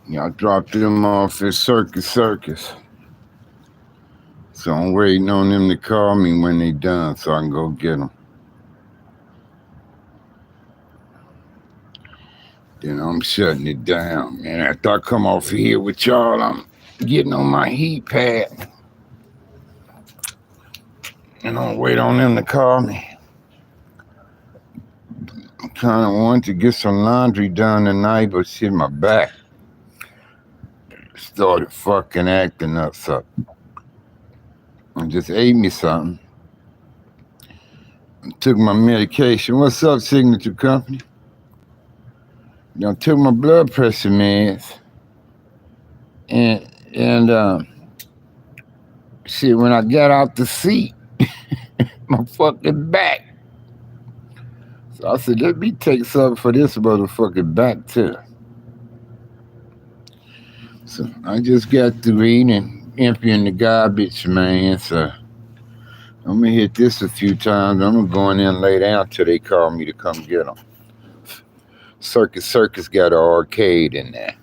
I dropped them off at Circus. So I'm waiting on them to call me when they done so I can go get them. Then I'm shutting it down, man. After I come off here with y'all, I'm getting on my heat pad. And I'm waiting on them to call me. I kind of wanted to get some laundry done tonight, but shit, my back started fucking acting up. So I just ate me something. Took my medication. What's up, Signature Company? I took my blood pressure meds. And shit, when I got out the seat, my fucking back. So I said, let me take something for this motherfucking back too. So I just got through eating and emptying the garbage, man. So I'm gonna hit this a few times. I'm gonna go in there and lay down till they call me to come get them. Circus got an arcade in there.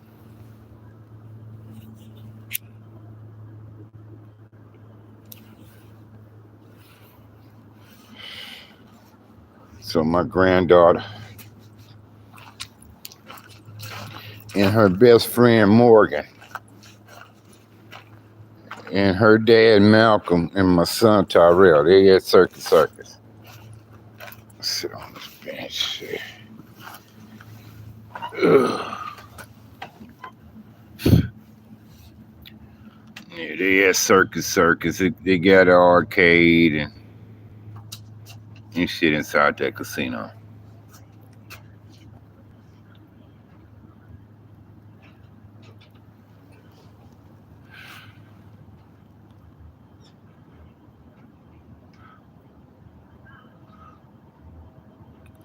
So my granddaughter and her best friend Morgan and her dad Malcolm and my son Tyrell, they at Circus. Sit on this bench. Yeah, they at Circus. They got an arcade and shit inside that casino.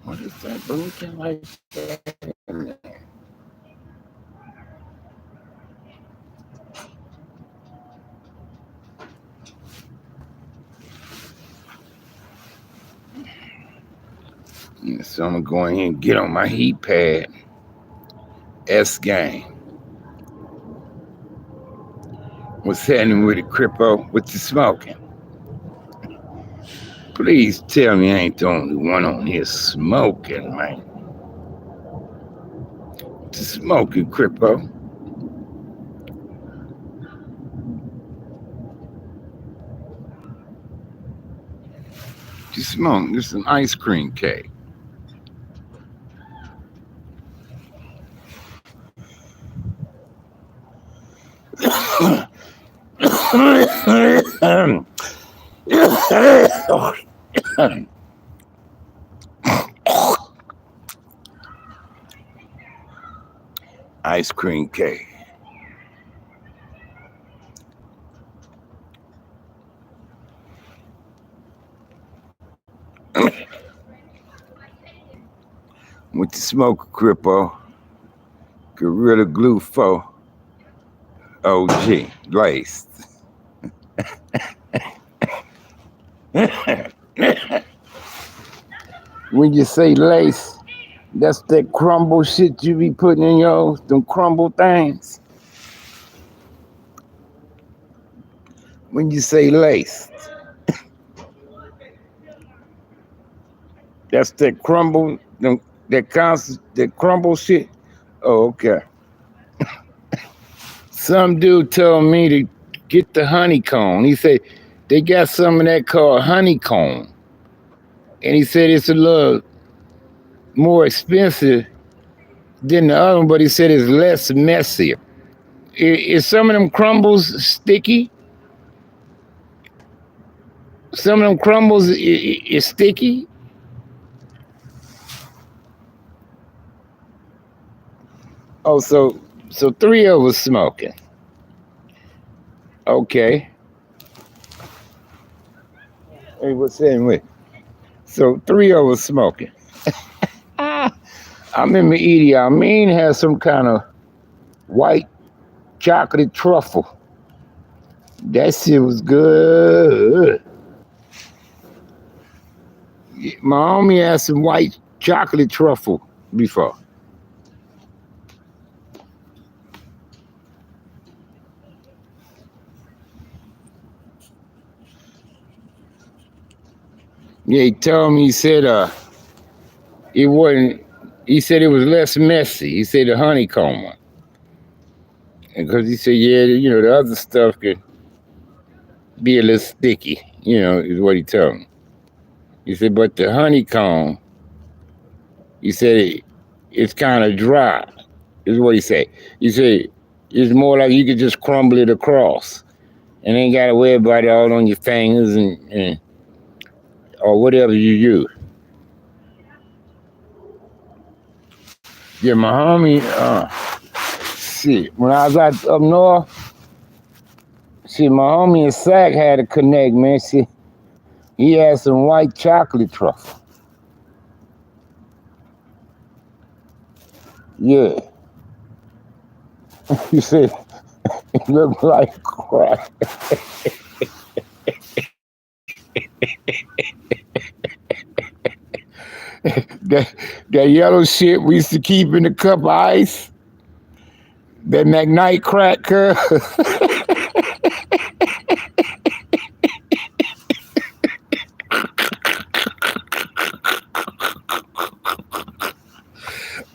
What is that looking like? Yeah, so I'm gonna go in here and get on my heat pad. S game. What's happening with it, Crippo? What you smoking? Please tell me I ain't the only one on here smoking, man. What you smoking, Crippo? You smoking? This is an ice cream cake. Ice cream cake. What you smoking, Crippo? Gorilla Glue 4. OG. Laced. When you say lace, that's that crumble shit you be putting in yours, them crumble things. When you say lace, that's that crumble, that crumble shit. Oh, okay. Some dude told me to get the honeycomb. He said they got some of that called honeycomb. And he said it's a little more expensive than the other one, but he said it's less messy. Is some of them crumbles sticky? Some of them crumbles is sticky? Oh, so 3 of us smoking. Okay. Hey, what's that with? So 3 of us smoking. I remember Edie Amin had some kind of white chocolate truffle. That shit was good. My homie had some white chocolate truffle before. Yeah, he told me, he said, it wasn't, he said it was less messy. He said the honeycomb one. Because he said, yeah, the other stuff could be a little sticky, is what he told me. He said, but the honeycomb, he said it's kind of dry, is what he said. He said, it's more like you could just crumble it across and ain't got to worry about it all on your fingers and or whatever you use. Yeah, my homie, when I was out up north, my homie in Sac had a connect, man. He had some white chocolate truffle. Yeah. He said, it looked like crack. that yellow shit we used to keep in a cup of ice, that McKnight crack, curl.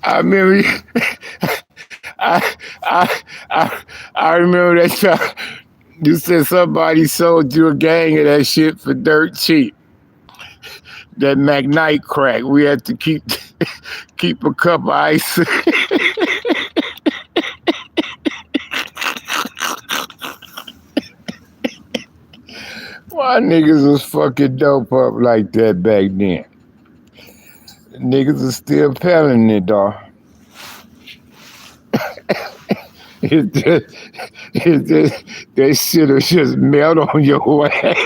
I remember, I remember that time you said somebody sold you a gang of that shit for dirt cheap. That McKnight crack, we had to keep a cup of ice. Why niggas was fucking dope up like that back then? Niggas are still peddling it, dog. That shit'll just melt on your ass.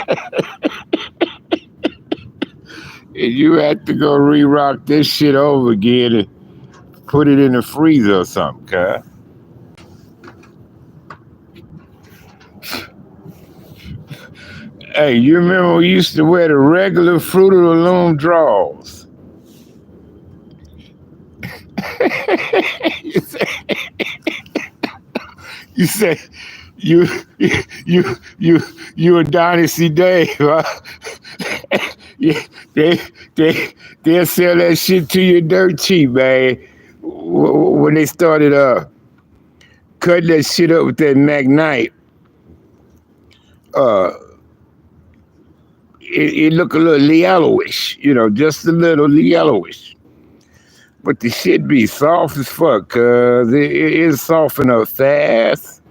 And you have to go re-rock this shit over again and put it in the freezer or something, cuz. Hey, you remember we used to wear the regular Fruit of the Loom drawers? You say you a Dynasty Dave, huh? Yeah, they'll sell that shit to you dirt cheap, man. When they started cutting that shit up with that McKnight, it looked a little yellowish, just a little yellowish. But the shit be soft as fuck, cuz it soften up fast.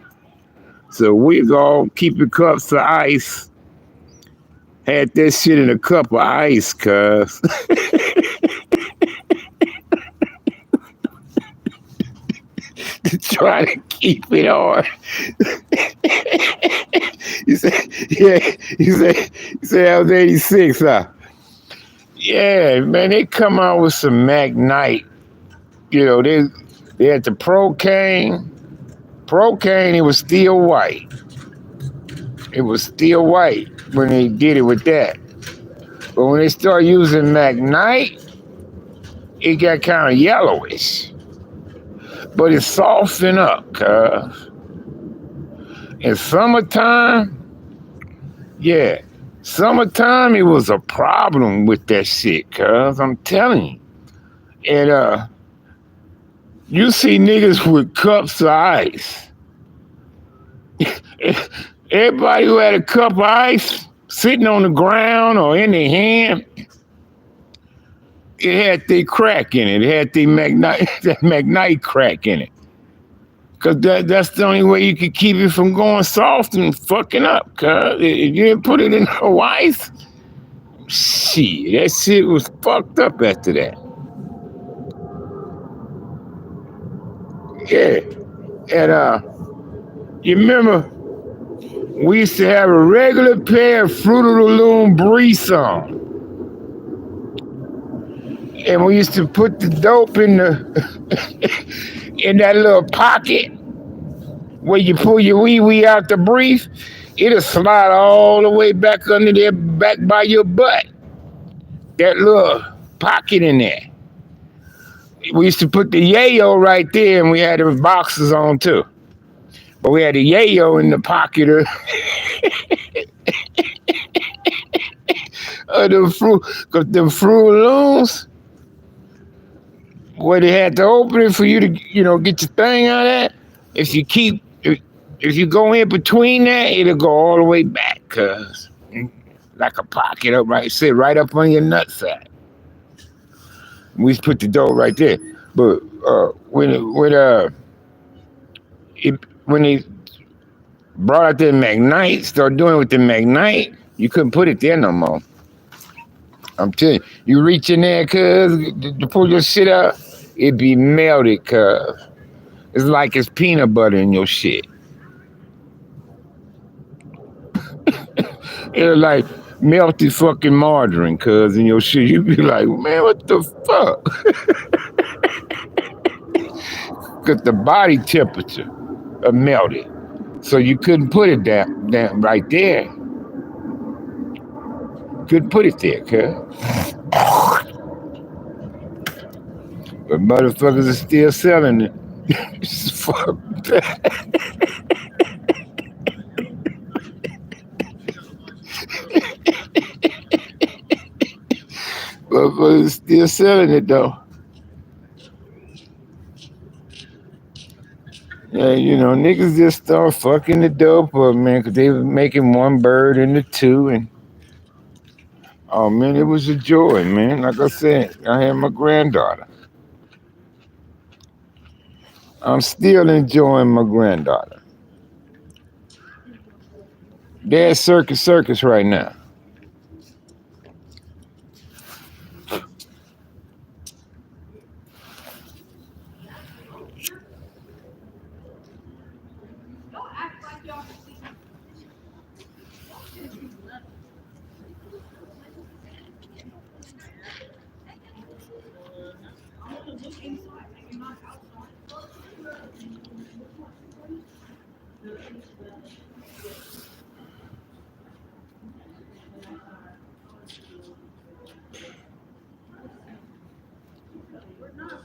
So we all keeping cups of ice. Had that shit in a cup of ice, cuz. To try to keep it on. He said I was 86, huh? Yeah, man, they come out with some McKnight. They had the Procaine. Procaine, it was still white. It was still white when they did it with that. But when they started using McKnight, it got kind of yellowish. But it softened up, cuz. In summertime, summertime, it was a problem with that shit, cuz. I'm telling you. And you see niggas with cups of ice. Everybody who had a cup of ice sitting on the ground or in their hand, it had the crack in it. It had the McKnight crack in it. Because that's the only way you could keep it from going soft and fucking up. Cause if you didn't put it in no ice, shit, that shit was fucked up after that. Yeah. And you remember, we used to have a regular pair of Fruit of the Loom Brisson. And we used to put the dope in that little pocket where you pull your wee out the brief. It'll slide all the way back under there, back by your butt. That little pocket in there. We used to put the yayo right there, and we had the boxes on too. But we had the yayo in the pocket Them fruit, cause them Fruit Looms, where they had to open it for you to, get your thing out of that. If you keep, if you go in between that, it'll go all the way back, cause like a pocket up right, sit right up on your nutsack. We put the dough right there. But it, when they brought out the Magnite, started doing it with the Magnite, you couldn't put it there no more. I'm telling you, you reach in there, cuz, to pull your shit out, it be melted, cuz. It's like it's peanut butter in your shit. It's like melted fucking margarine, cuz, in your shit. You be like, man, what the fuck? Because the body temperature melted. So you couldn't put it down right there. Couldn't put it there, cuz. But motherfuckers are still selling it. Fuck that. Motherfuckers still selling it though. Yeah, niggas just start fucking the dope up, man, because they was making one bird into two, and oh man, it was a joy, man. Like I said, I had my granddaughter. I'm still enjoying my granddaughter. They're at Circus right now.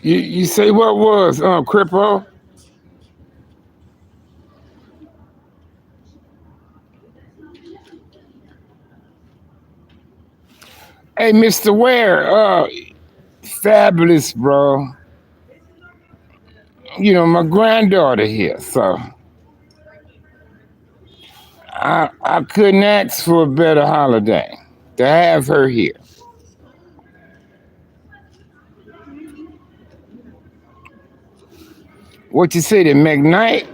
You say what was, Crippo? Hey, Mr. Ware, fabulous, bro. My granddaughter here, so I couldn't ask for a better holiday to have her here. What you say, the McKnight?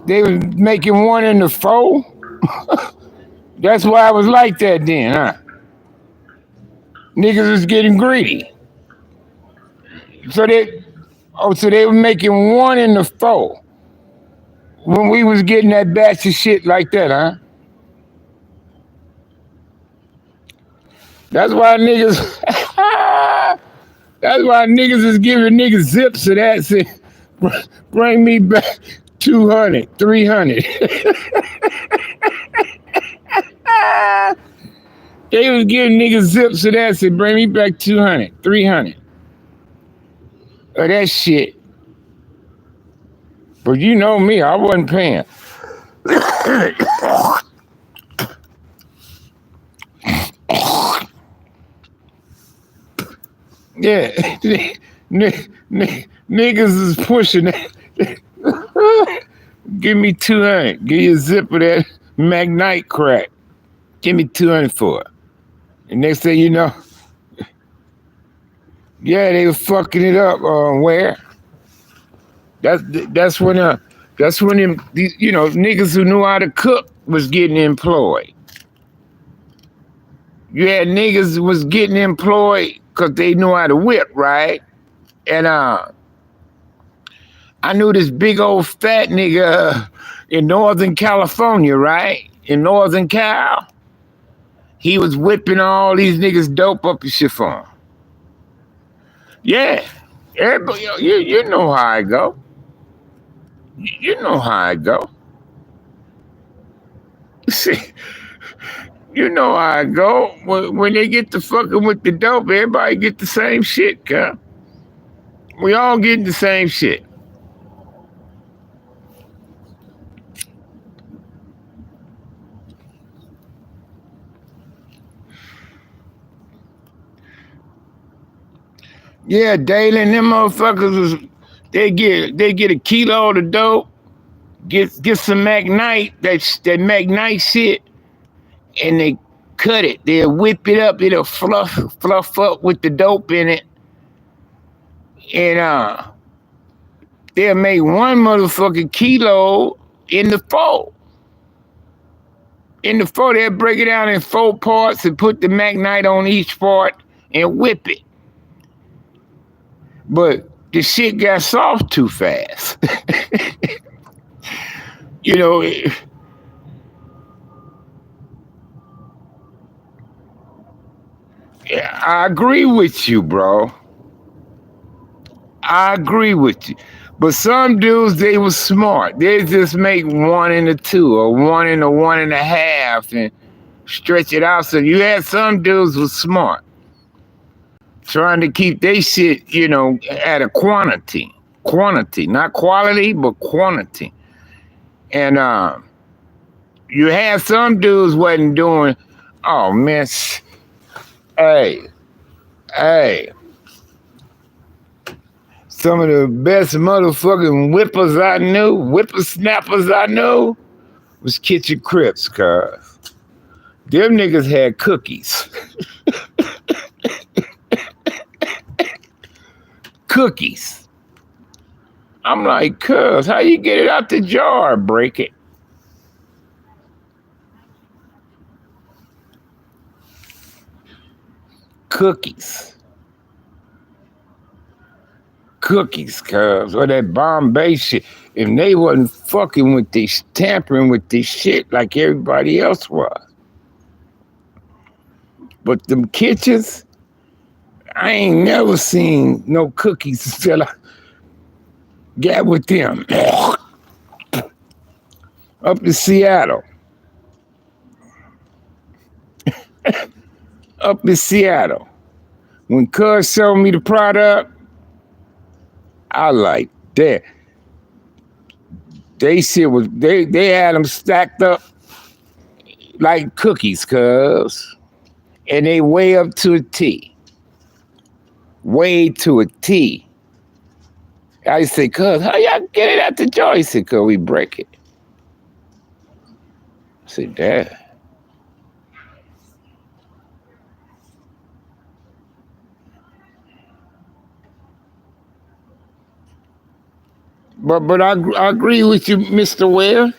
They was making one in the four? That's why I was like that then, huh? Niggas was getting greedy. So they were making one in the four when we was getting that batch of shit like that, huh? That's why niggas that's why niggas is giving niggas zips of that. Say, bring me back 200, 300. They was giving niggas zips of that. Say, bring me back 200, 300. Of that shit. But you know me, I wasn't paying. Yeah, niggas is pushing it. Give me 200. Give you a zip of that Magnite crack. Give me 200 for it. And next thing you know, yeah, they were fucking it up. Where? That's when them, niggas who knew how to cook was getting employed. You had niggas was getting employed because they knew how to whip, right? And I knew this big old fat nigga in Northern California, right? In Northern Cal. He was whipping all these niggas dope up and shit for him. Yeah. Everybody, you know how I go. You know how I go. See, you know how I go. When they get to fucking with the dope, everybody get the same shit, cuz. We all getting the same shit. Yeah, daily, and them motherfuckers was they get a kilo of the dope, get some McKnight, that McKnight shit, and they cut it. They'll whip it up. It'll fluff up with the dope in it, and they'll make one motherfucking kilo in the four. In the four, they'll break it down in four parts and put the McKnight on each part and whip it. But the shit got soft too fast. You know, I agree with you, bro. I agree with you. But some dudes, they was smart. They just make one and a two or one and a one and a half and stretch it out. So you had some dudes was smart, trying to keep they shit, at a quantity. Quantity, not quality, but quantity. And you had some dudes wasn't doing, oh man, hey, some of the best motherfucking whippersnappers I knew was Kitchen Crips, cuz. Them niggas had cookies. Cookies. I'm like, cuz, how you get it out the jar? Break it. Cookies. Cookies, cuz, or that Bombay shit. If they wasn't fucking with this, tampering with this shit like everybody else was. But them kitchens, I ain't never seen no cookies until I got with them. Up in Seattle. Up in Seattle. When cuz showed me the product, I like that. They shit was they had them stacked up like cookies, cuz. And they way up to a T. Way to a T. I say, cuz, how y'all get it out the jar? He said, cuz, we break it. I said, Dad. But I agree with you, Mr. Ware.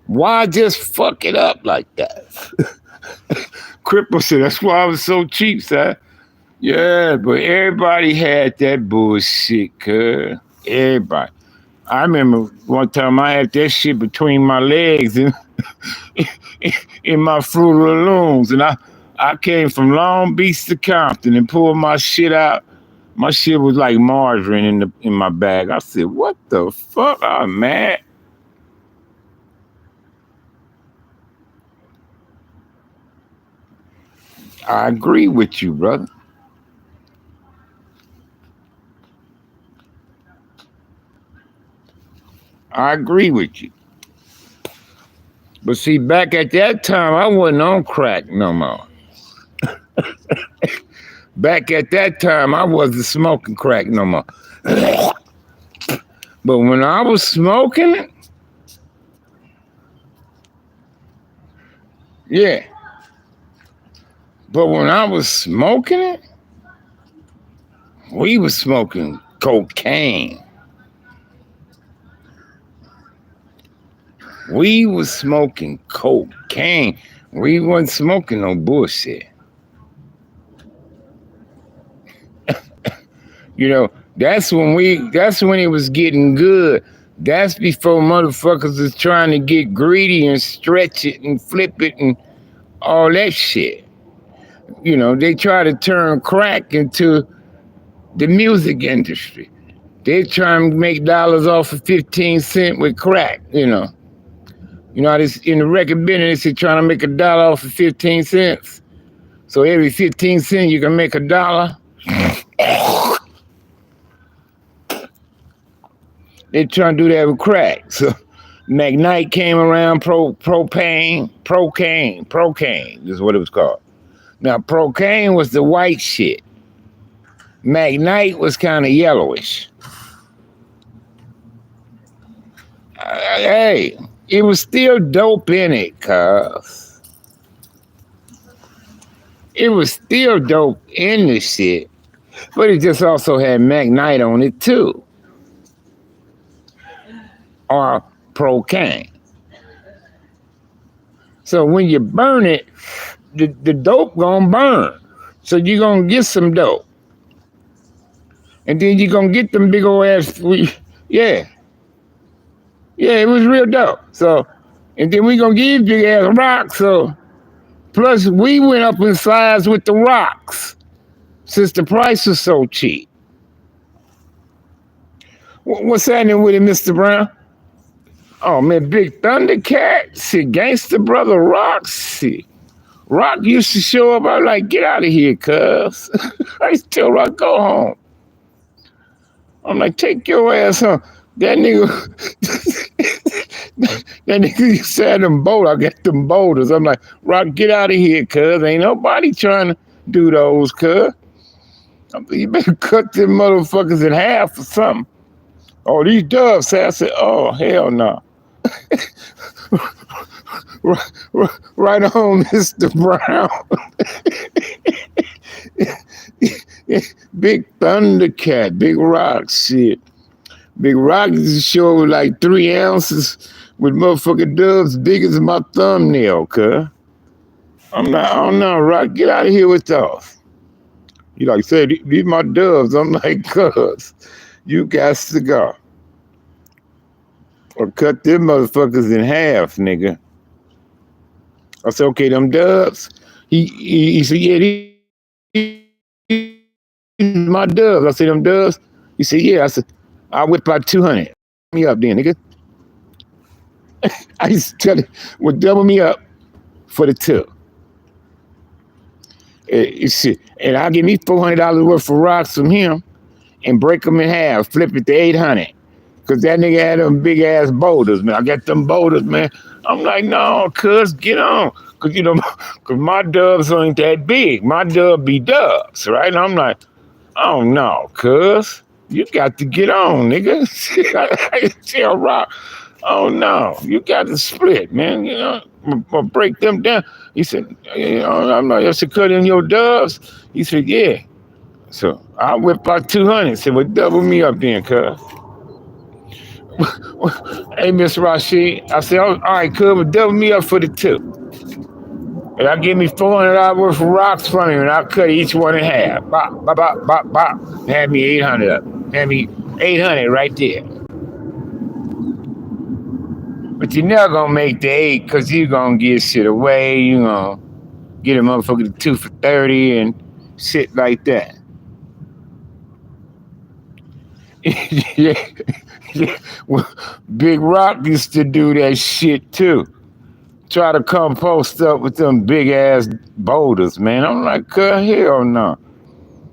Why just fuck it up like that? Cripple said, that's why I was so cheap, son. Yeah, but everybody had that bullshit, cuz. Everybody. I remember one time I had that shit between my legs and in my Fruit of the Looms. And I came from Long Beach to Compton and pulled my shit out. My shit was like margarine in my bag. I said, what the fuck? I'm mad. I agree with you, brother. I agree with you. But see, back at that time, I wasn't on crack no more. Back at that time, I wasn't smoking crack no more. But when I was smoking it, yeah. But when I was smoking it, we was smoking cocaine. We was smoking cocaine. We wasn't smoking no bullshit. That's when it was getting good. That's before motherfuckers was trying to get greedy and stretch it and flip it and all that shit. They try to turn crack into the music industry. They try and make dollars off of 15 cents with crack, how this in the record business, they're trying to make $1 off of 15 cents. So every 15 cents you can make $1. They trying to do that with crack. So McKnight came around, procaine is what it was called. Now procaine was the white shit. McKnight was kind of yellowish. Hey, it was still dope in it, cuz. It was still dope in the shit, but it just also had McKnight on it too, or Procaine. So when you burn it, the dope gonna burn. So you're gonna get some dope. And then you're gonna get them big old ass, yeah. Yeah, it was real dope. So, and then we gonna give big ass rocks. So, plus we went up in size with the rocks since the price was so cheap. What's happening with it, Mr. Brown? Oh man, Big Thundercat, shit, Gangster Brother Rock, shit. Rock used to show up. I was like, get out of here, cuz. I used to tell Rock, go home. I'm like, take your ass home. That nigga, that nigga used to have them boulders. I got them boulders. I'm like, Rock, get out of here, cuz. Ain't nobody trying to do those, cuz. You better cut them motherfuckers in half or something. Oh, these doves. I said, oh, hell no. Right on, Mr. Brown. Big Thundercat, Big Rock, shit. Big Rock used to show like 3 ounces with motherfucking doves big as my thumbnail, cuz. I'm like, oh no, Rock, get out of here with those. You like said, these my doves. I'm like, cuz, you got to go. Or cut them motherfuckers in half, nigga. I said, okay, them dubs. He said, yeah, these my dubs. I said, them dubs. He said, yeah. I said, I'll whip out 200. Me up then, nigga. I used to tell him, well, double me up for the 2. And I'll give me $400 worth of rocks from him and break them in half, flip it to 800. Because that nigga had them big ass boulders, man. I got them boulders, man. I'm like, no, cuz, get on. Because, you know, because my dubs ain't that big. My dub be dubs, right? And I'm like, oh, no, cuz, you got to get on, nigga. I tell Rock, oh, no, you got to split, man. You know, or break them down. He said, you know, I'm like, I should cut in your dubs. He said, yeah. So I whipped out 200. Said, well, double me up then, cuz. Hey, Miss Rashid, I said, all right, cuz, but double me up for the 2. And I give me $400 worth of rocks from him, and I'll cut each one in half. Bop, bop, bop, bop, bop. Had me 800 up. Had me 800 right there. But you're never gonna make the 8 because you're gonna give shit away. You're gonna get a motherfucker to 2 for 30 and shit like that. Yeah. Well, Big Rock used to do that shit too. Try to come post up with them big ass boulders, man. I'm like, hell no.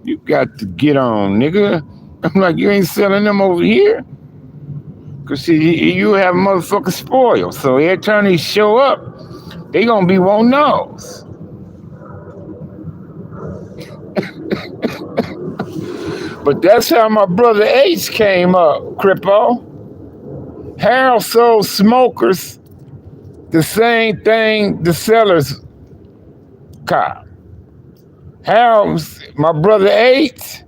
You got to get on, nigga. I'm like, you ain't selling them over here? Cause see, you have motherfuckers spoiled. So every time they show up, they gonna be wanting those. But that's how my brother H came up, Crippo. Harold sold smokers the same thing the sellers cop. Harold's, my brother H,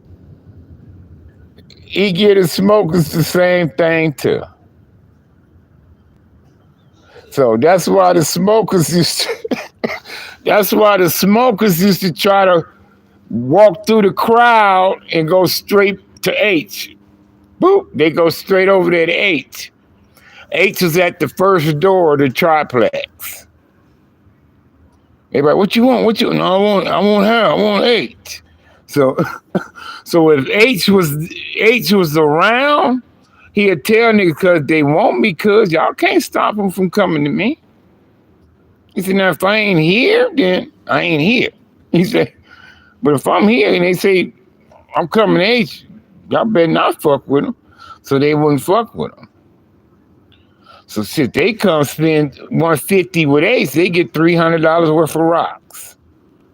he get his smokers the same thing too. So that's why the smokers used to try to walk through the crowd and go straight to H. Boop, they go straight over there to H. H is at the first door of the triplex. Everybody, what you want? What you? No, I want her. I want H. So if H was around, he'd tell niggas because they want me, cause y'all can't stop them from coming to me. He said, now if I ain't here, then I ain't here. He said, but if I'm here and they say I'm coming to H, y'all better not fuck with them. So they wouldn't fuck with them. So shit, they come spend $150 with Ace, they get $300 worth of rocks.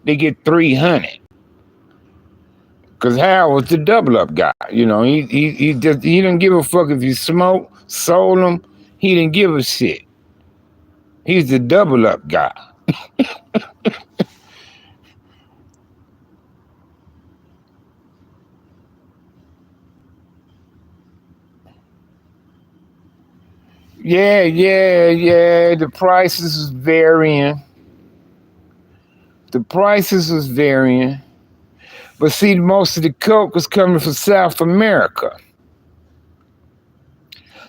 They get 300. Cause Hal was the double up guy. You know, he didn't give a fuck if you smoke, sold him. He didn't give a shit. He's the double up guy. Yeah. The prices was varying. But see, most of the coke was coming from South America.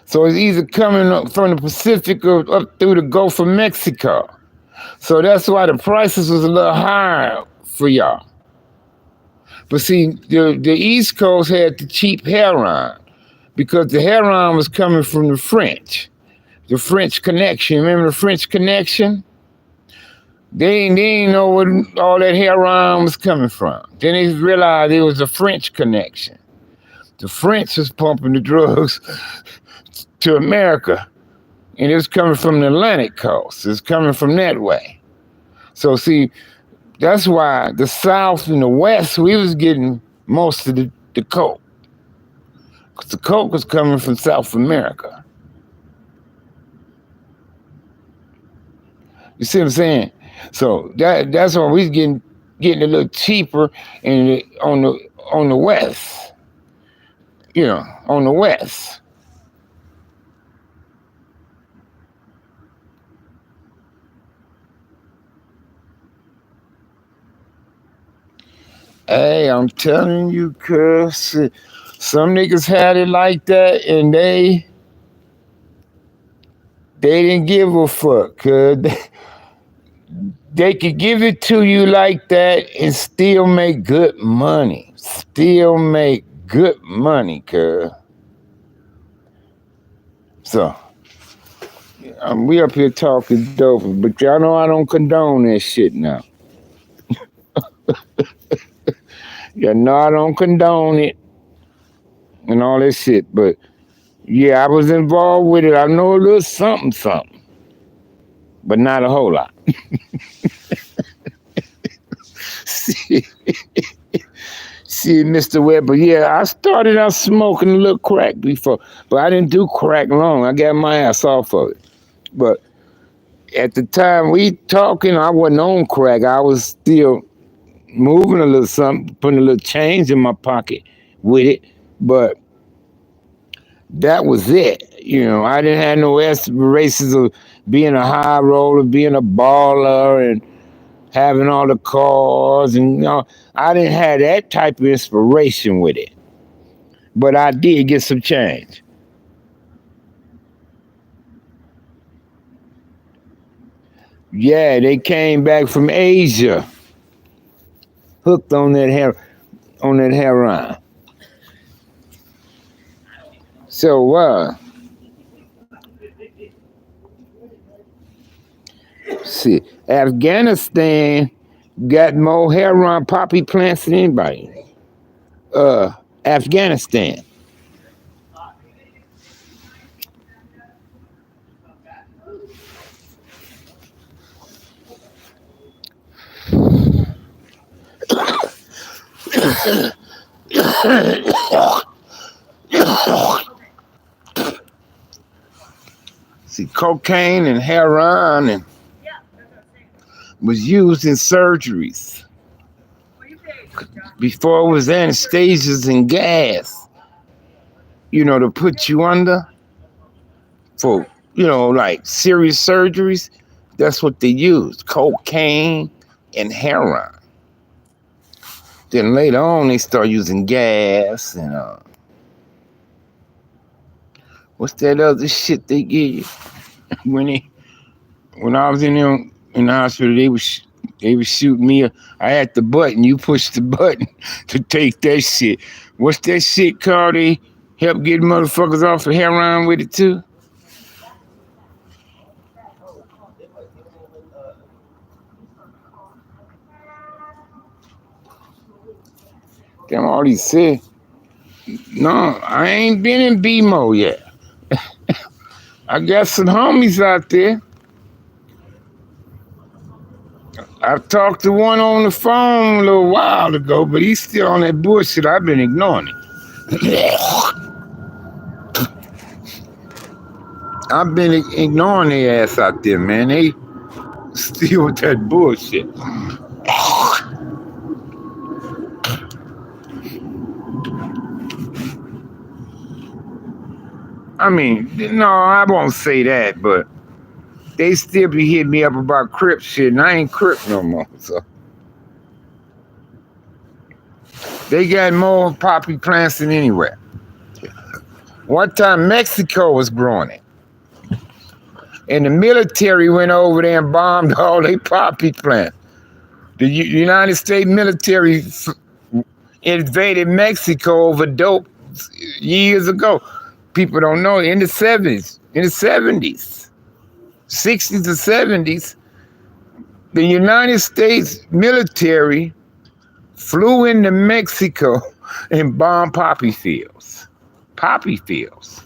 So it's either coming up from the Pacific or up through the Gulf of Mexico. So that's why the prices was a little higher for y'all. But see, the East Coast had the cheap heroin because the heroin was coming from the French Connection. Remember the French Connection? They didn't know where all that heroin was coming from. Then they realized it was a French Connection. The French was pumping the drugs to America, and it was coming from the Atlantic coast. It's coming from that way. So see, that's why the South and the West, we was getting most of the coke. Because the coke was coming from South America. You see what I'm saying? So that's why we was getting a little cheaper on the West. You know, on the West. Hey, I'm telling you, cuz some niggas had it like that and they didn't give a fuck, cuz they could give it to you like that and still make good money. Cuz. So, we up here talking dope, but y'all know I don't condone that shit now. Y'all know I don't condone it and all that shit, but yeah, I was involved with it. I know a little something, but not a whole lot. See, Mr. Webber, yeah, I started out smoking a little crack before, but I didn't do crack long. I got my ass off of it. But at the time we talking, I wasn't on crack. I was still moving a little something, putting a little change in my pocket with it, but that was it. You know, I didn't have no aspirations of being a high roller, being a baller, and having all the cars, and you know, I didn't have that type of inspiration with it. But I did get some change. Yeah, they came back from Asia, hooked on that heroin. So see, Afghanistan got more heroin poppy plants than anybody. Afghanistan. See, cocaine and heroin and was used in surgeries. Before it was anastasias and gas, you know, to put you under for, you know, like serious surgeries. That's what they used, cocaine and heroin. Then later on, they start using gas and what's that other shit they give you? when I was in the hospital, they was shooting me. I had the button. You push the button to take that shit. What's that shit called? They help get motherfuckers off of heroin with it too. Damn, all he said. No, I ain't been in BMO yet. I got some homies out there. I talked to one on the phone a little while ago, but he's still on that bullshit. I've been ignoring it. I've been ignoring their ass out there, man. They still with that bullshit. I mean, no, I won't say that, but they still be hitting me up about Crip shit, and I ain't Crip no more. So they got more poppy plants than anywhere. One time Mexico was growing it, and the military went over there and bombed all their poppy plants. The United States military invaded Mexico over dope years ago. People don't know, in the 70s, 60s to 70s, the United States military flew into Mexico and bombed poppy fields. Poppy fields.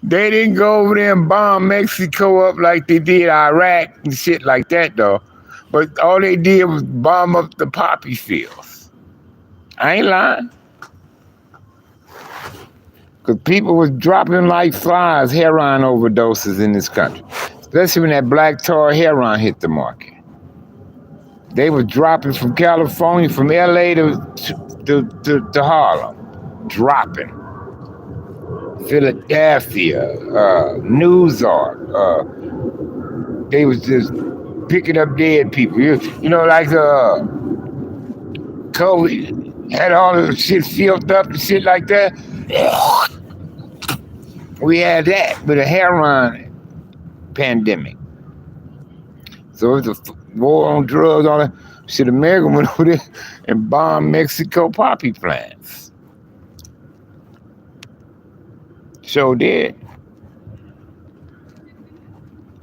They didn't go over there and bomb Mexico up like they did Iraq and shit like that, though. But all they did was bomb up the poppy fields. I ain't lying. Because people was dropping like flies, heroin overdoses in this country. Especially when that black tar heroin hit the market. They were dropping from California, from LA to Harlem. Dropping. Philadelphia, Newark. They was just picking up dead people. You know, like COVID had all the shit filled up and shit like that. We had that with a heroin pandemic. So it was a war on drugs, all that shit. America went over there and bombed Mexico poppy plants. Sure did.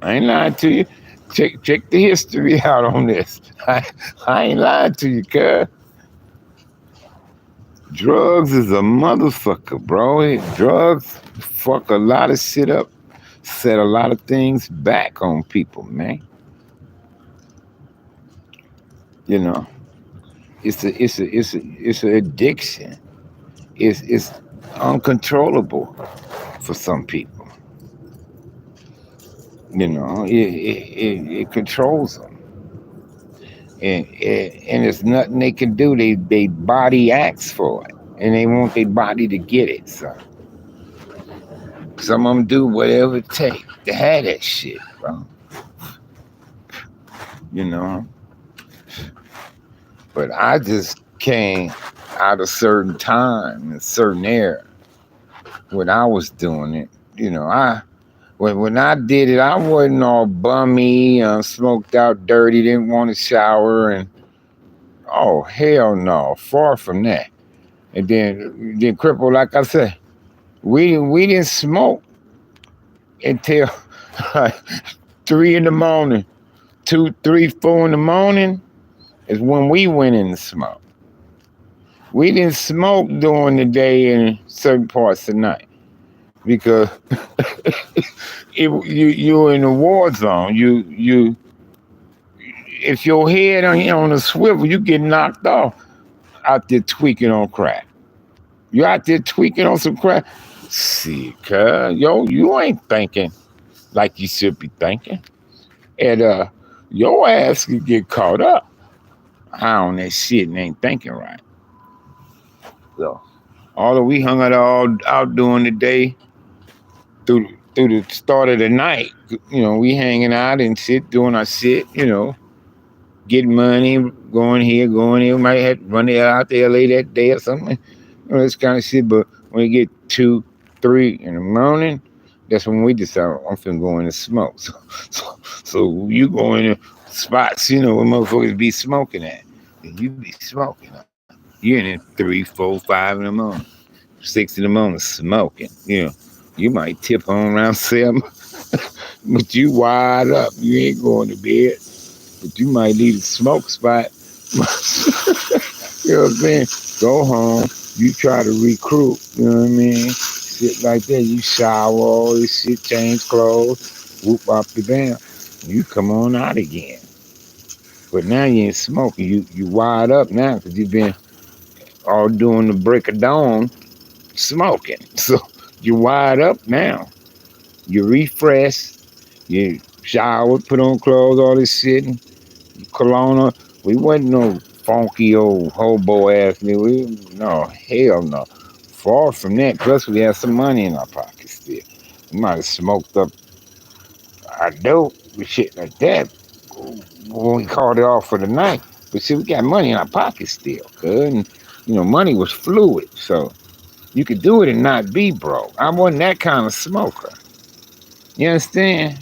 I ain't lying to you. Check the history out on this. I ain't lying to you, cuz. Drugs is a motherfucker, bro. Drugs fuck a lot of shit up, set a lot of things back on people, man. You know, it's an addiction. It's uncontrollable for some people. You know, it controls them, and there's nothing they can do. They body acts for it, and they want their body to get it. So some of them do whatever it takes to have that shit, bro. You know, but I just came out of certain time and certain era when I was doing it. You know, when I did it, I wasn't all bummy, smoked out dirty, didn't want to shower, and oh hell no, far from that. And then crippled, like I said, we didn't smoke until like 3 in the morning, 2, 3, 4 in the morning is when we went in to smoke. We didn't smoke during the day in certain parts of the night because you're in a war zone. You if your head on a swivel, you get knocked off out there tweaking on crack. You out there tweaking on some crack. See, cuz, you ain't thinking like you should be thinking. And your ass could get caught up high on that shit and ain't thinking right. So, although we hung out during the day, through the start of the night, you know, we hanging out and shit, doing our shit, you know, getting money, going here, we might have to run out to LA that day or something, you know, this kind of shit. But when you get 2, 3 in the morning, that's when we decide I'm finna go in and smoke. So you go in the spots, you know, where motherfuckers be smoking at, and you be smoking. You're in it 3, 4, 5 in the morning, 6 in the morning smoking. You know, you might tip on around 7, but you wide up. You ain't going to bed, but you might leave the smoke spot. You know what I'm saying? Go home. You try to recruit. You know what I mean? shit like that. You shower, all this shit, change clothes, whoop up the bam. You come on out again. But now you ain't smoking. You wired up now because you been all doing the break of dawn smoking. So you wired up now. You refresh, you shower, put on clothes, all this shit, and cologne on. We wasn't no funky old hobo ass nigga. No, hell no. Far from that. Plus, we had some money in our pockets still. We might have smoked up our dope and shit like that when we called it off for the night. But see, we got money in our pockets still, cuz. And, money was fluid. So you could do it and not be broke. I wasn't that kind of smoker. You understand?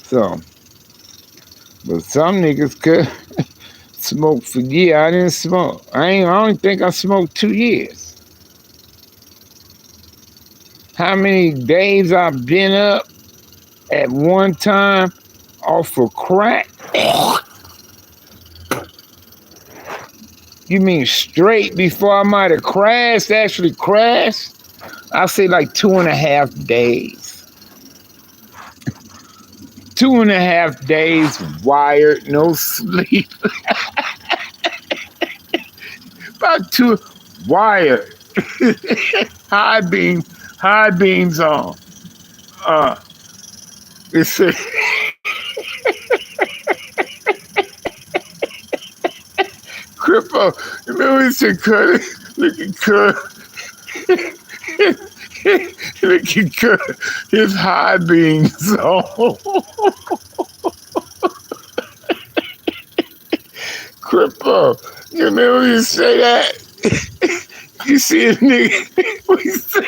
So, but some niggas could smoke for years. I didn't smoke. I don't think I smoked 2 years. How many days I've been up at one time off of crack? You mean straight before I might have crashed, actually crashed? I'll say like 2.5 days. 2.5 days wired, no sleep. About 2 wired. high beams on. It's a Crippo. Remember he said cut it? Look at cut. Look at cut. His high beams on. Crippo. You remember you say that? You see a nigga we say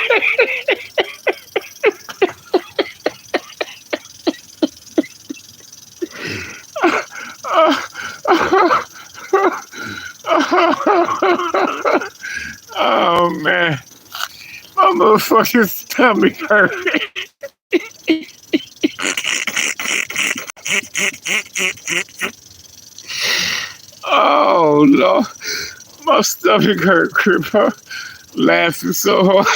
oh man. My motherfucking stomach hurt. Oh Lord. My stomach hurt, Crippo. Laughing so hard.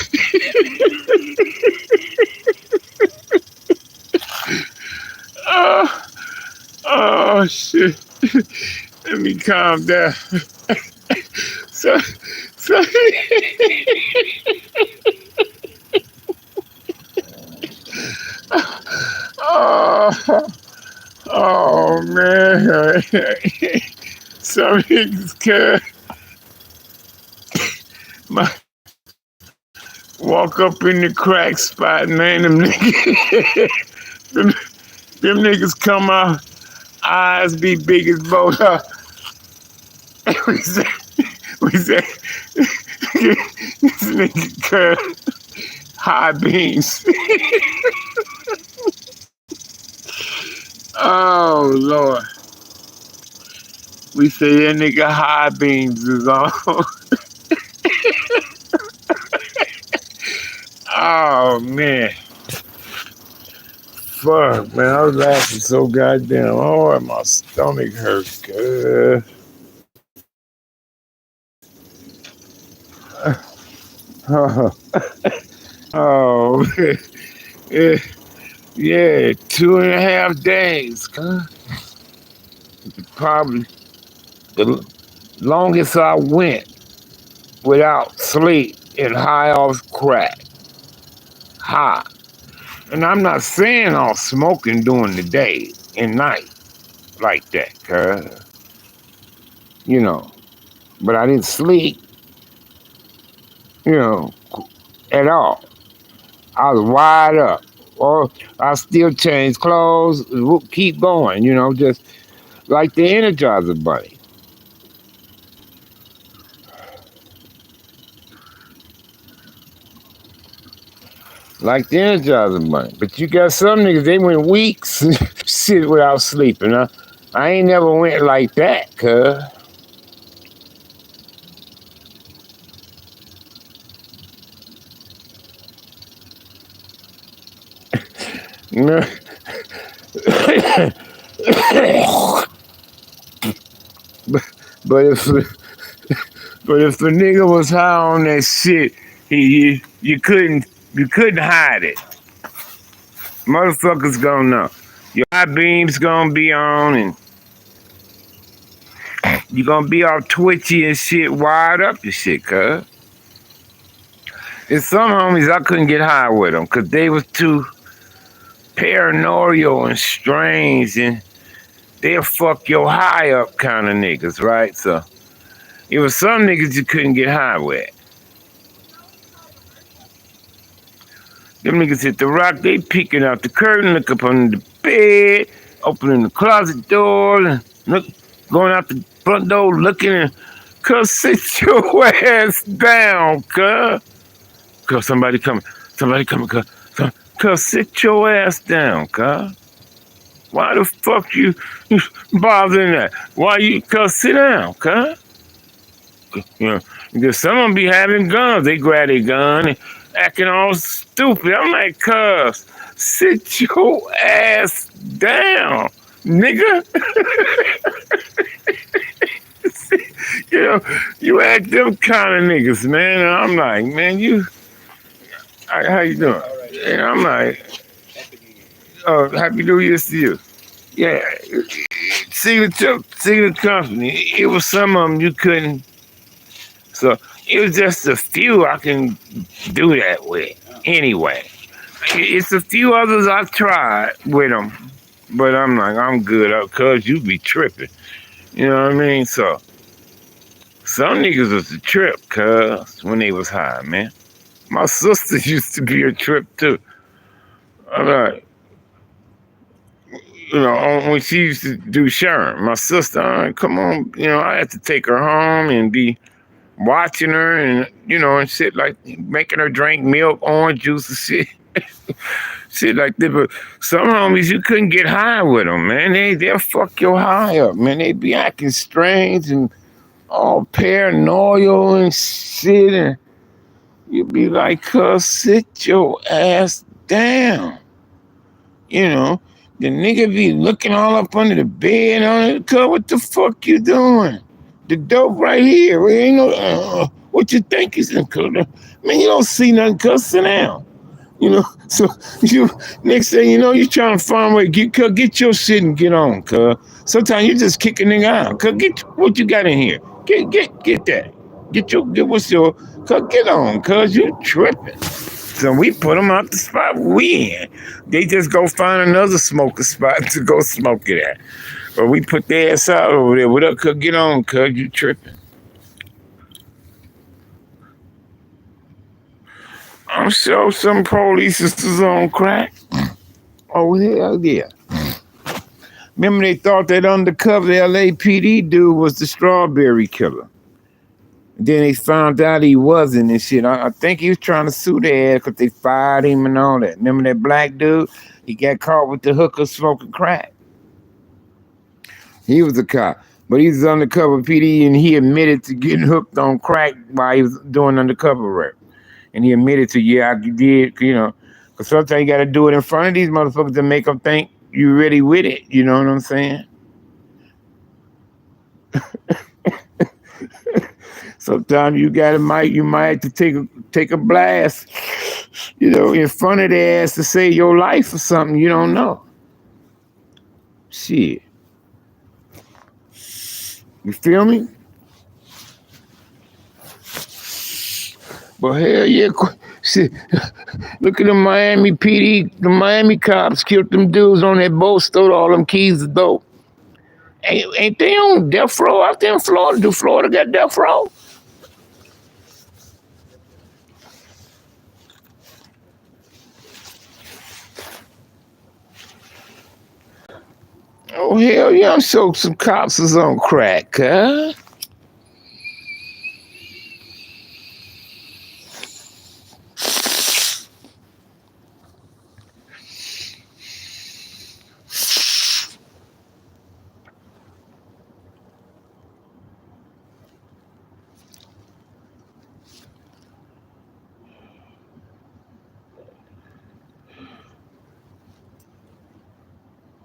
Oh shit. Let me calm down. So oh man. Some niggas could walk up in the crack spot, man. Them niggas, them niggas come out, eyes be big as both. We say, this nigga cut high beams. Oh Lord. We say that nigga high beams is on. Oh man. Fuck, man. I was laughing so goddamn hard. My stomach hurt, good. Oh, man. Yeah, 2.5 days, huh? Probably the longest I went without sleep and high off crack. High. And I'm not saying I'm smoking during the day and night like that, cuz, but I didn't sleep, at all. I was wide up. Or I still change clothes, keep going, just like the Energizer Bunny. Like the Energizer Bunny. But you got some niggas, they went weeks shit without sleeping. I ain't never went like that, cuz. but if the nigga was high on that shit, You couldn't hide it. Motherfuckers gonna know. Your high beams gonna be on, and you gonna be all twitchy and shit, wired up and shit, cuz. And some homies I couldn't get high with them because they was too paranoid and strange, and they'll fuck your high up kind of niggas, right? So it was some niggas you couldn't get high with. Them niggas hit the rock, they peeking out the curtain, look up under the bed, opening the closet door, and going out the front door looking, and cuz sit your ass down, cuz. Cuz somebody coming, cuz sit your ass down, cuz. Why the fuck you bothering that? Why you, cuz sit down, cuz. You know, because some of them be having guns. They grab their gun and acting all stupid. I'm like, cuz, sit your ass down, nigga. You know, you act them kind of niggas, man. And I'm like, man, how you doing? And I'm like, oh, happy New Year to you. Yeah, see the company. It was some of them you couldn't. So it was just a few I can do that with. Anyway, it's a few others I tried with them, but I'm like, I'm good up, cuz you be tripping. You know what I mean? So some niggas was a trip, cuz, when they was high, man. My sister used to be a trip too. I'm like, you know, when she used to do Sharon, my sister, come on, you know, I had to take her home and be watching her and, you know, and shit, like making her drink milk, orange juice and shit. Shit like that. But some homies, you couldn't get high with them, man. They'll fuck your high up, man. They be acting strange and all paranoid and shit. And you be like, cuz, sit your ass down. You know, the nigga be looking all up under the bed on it. Cuz, what the fuck you doing? The dope right here. We ain't no, what you think is in color? Man, you don't see nothing, cuz, sit down. You know, so you next thing you know, you trying to find a way to get your shit and get on, cuz. Sometimes you just kick a nigga out. Cuz, get what you got in here. Get that. Cuz, get on, cuz, you tripping. So we put them out the spot we in. They just go find another smoker spot to go smoke it at. Or we put their ass out over there. What up, cuz? Get on, cuz, you tripping. I'm sure some police is on crack. Oh, hell yeah. Remember they thought that undercover LAPD dude was the strawberry killer. Then they found out he wasn't and shit. I think he was trying to sue their ass because they fired him and all that. Remember that black dude? He got caught with the hooker smoking crack. He was a cop, but he was undercover PD and he admitted to getting hooked on crack while he was doing undercover work. And he admitted to, yeah, I did, you know, because sometimes you got to do it in front of these motherfuckers to make them think you're really with it. You know what I'm saying? Sometimes you might have to take a blast, you know, in front of their ass to save your life or something. You don't know. Shit. You feel me? But hell yeah, shit. Look at the Miami PD, the Miami cops killed them dudes on that boat, stole all them keys of dope. Ain't they on death row out there in Florida? Do Florida got death row? Oh hell yeah, I'm sure some cops is on crack, huh?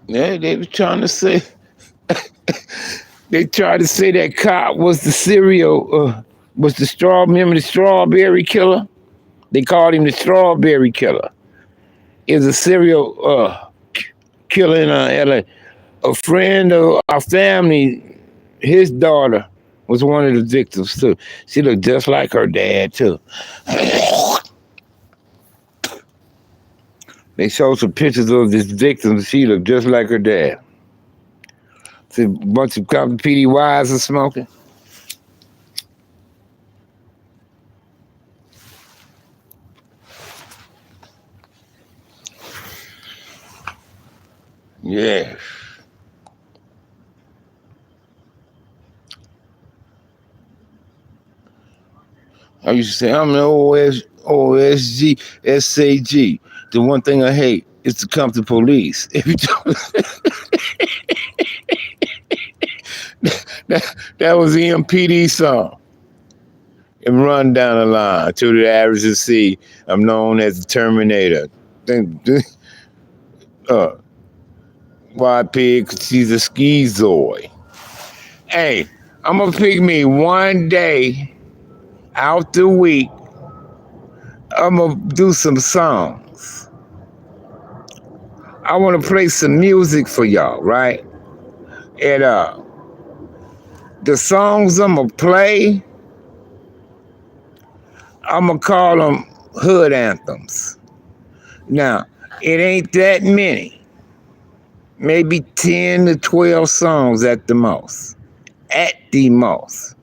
Yeah, they were trying to say they tried to say that cop was the remember the strawberry killer? They called him the Strawberry Killer. He was a serial killer in LA. A friend of our family, his daughter, was one of the victims too. She looked just like her dad too. They showed some pictures of this victim. She looked just like her dad. See a bunch of PDYs and smoking. Yeah. I used to say, I'm an OSG, SAG. The one thing I hate is to come to police. Every time that was the MPD song. And run down the line to the average to see. I'm known as the Terminator. Uh, why pig? 'Cause she's a schizoid. Hey, I'm gonna pick me one day out the week. I'm gonna do some songs. I want to play some music for y'all, right? And the songs I'm gonna play, I'm gonna call them hood anthems. Now, it ain't that many. Maybe 10 to 12 songs at the most. At the most.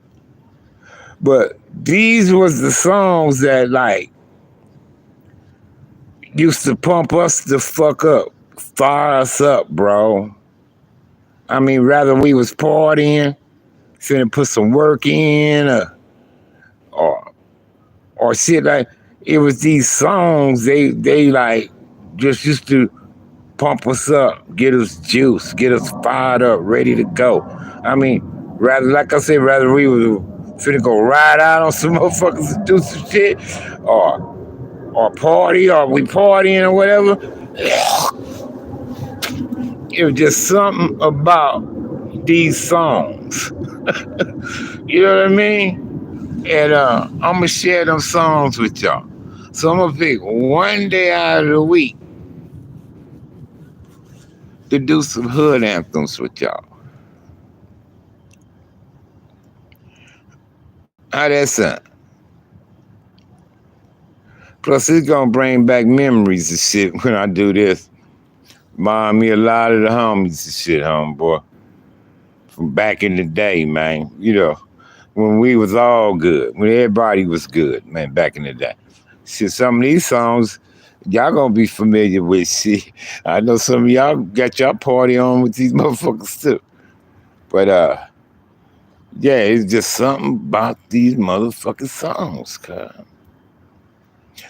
But these was the songs that like used to pump us the fuck up, fire us up, bro. I mean, rather we was partying, finna put some work in, or or shit like. It was these songs they like just used to pump us up, get us juice, get us fired up, ready to go. I mean, rather like I said, rather we was finna go ride out on some motherfuckers and do some shit, or party, or we partying or whatever. It was just something about these songs. You know what I mean? And I'm gonna share them songs with y'all. So I'm gonna pick one day out of the week to do some hood anthems with y'all. How that sound? Plus, it's gonna bring back memories and shit when I do this. Remind me a lot of the homies and shit, homeboy. From back in the day, man. You know, when we was all good, when everybody was good, man, back in the day. Shit, some of these songs, y'all gonna be familiar with shit. I know some of y'all got y'all party on with these motherfuckers too. But yeah, it's just something about these motherfucking songs, cuz.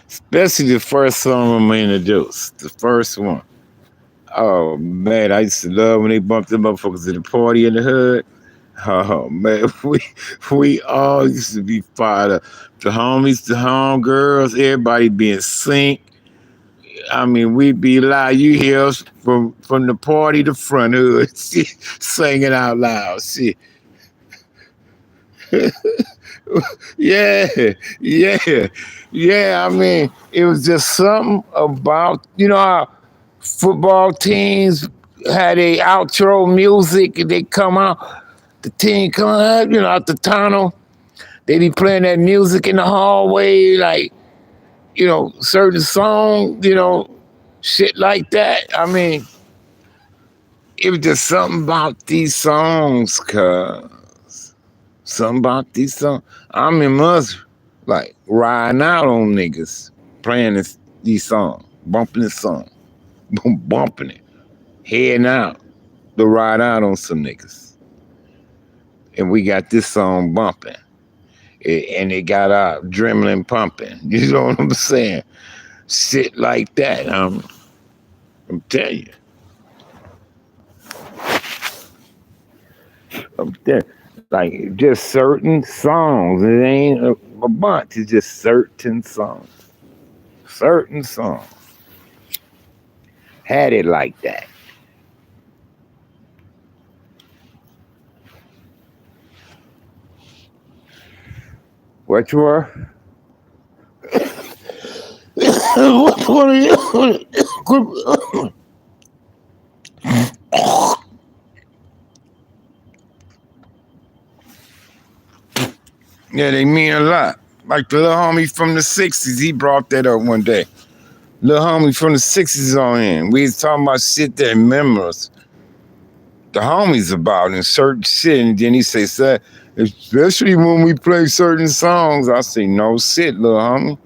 Especially the first song I'm gonna introduce. The first one. Oh man, I used to love when they bumped them motherfuckers in the party in the hood. Oh man, we all used to be fired up. The homies, the homegirls, everybody be in sync. I mean, we be loud. You hear us from the party to front hood, shit, singing out loud. Shit. Yeah, yeah, yeah. I mean, it was just something about how football teams had a outro music and they come out. The team come out, out the tunnel. They be playing that music in the hallway, like certain song, shit like that. I mean, it was just something about these songs, cuz. Something about these songs. I remember us like riding out on niggas, playing these songs, bumping this song, bumping it, heading out to ride out on some niggas. And we got this song bumping. And it got our adrenaline pumping. You know what I'm saying? Shit like that. I'm telling you. I'm telling you. Like just certain songs. It ain't a bunch. It's just certain songs. Certain songs had it like that. What you were? Yeah, they mean a lot. Like the little homie from the 60s, he brought that up one day. Little homie from the 60s on in. We was talking about shit that remembers the homies about in certain shit. And then he say, "Sir, especially when we play certain songs." I say, "No shit, little homie."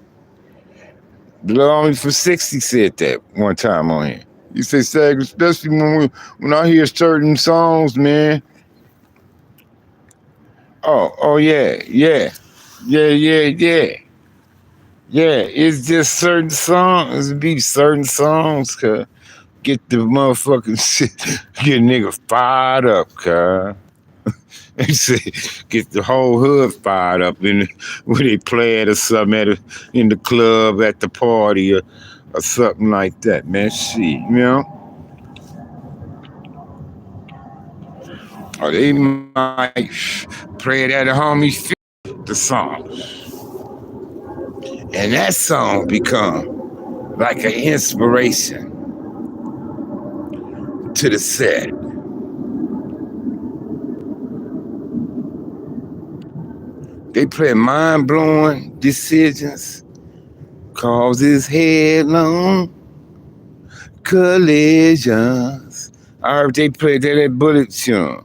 The little homie from 60 said that one time on here. He say, "Sag, especially when I hear certain songs, man." Oh yeah. Yeah, it's just certain songs. It be certain songs, cuz. Get the motherfucking shit, get a nigga fired up, cuz. They say, get the whole hood fired up when they play it or something in the club, at the party, or something like that, man. Shit, you know? Or they might play it at a homie's the song. And that song become like an inspiration to the set. They play mind-blowing decisions, causes headlong collisions. I heard they play that at Bullet tune.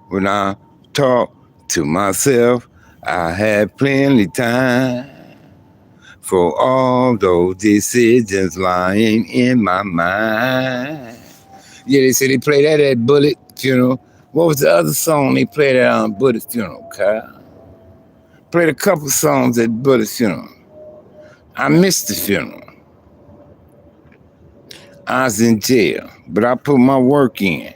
When I talk to myself, I had plenty time for all those decisions lying in my mind. Yeah, they say they play that at Bullet funeral. What was the other song they played at on Bullet funeral, Kyle? Played a couple songs at Bullet funeral. I missed the funeral. I was in jail, but I put my work in.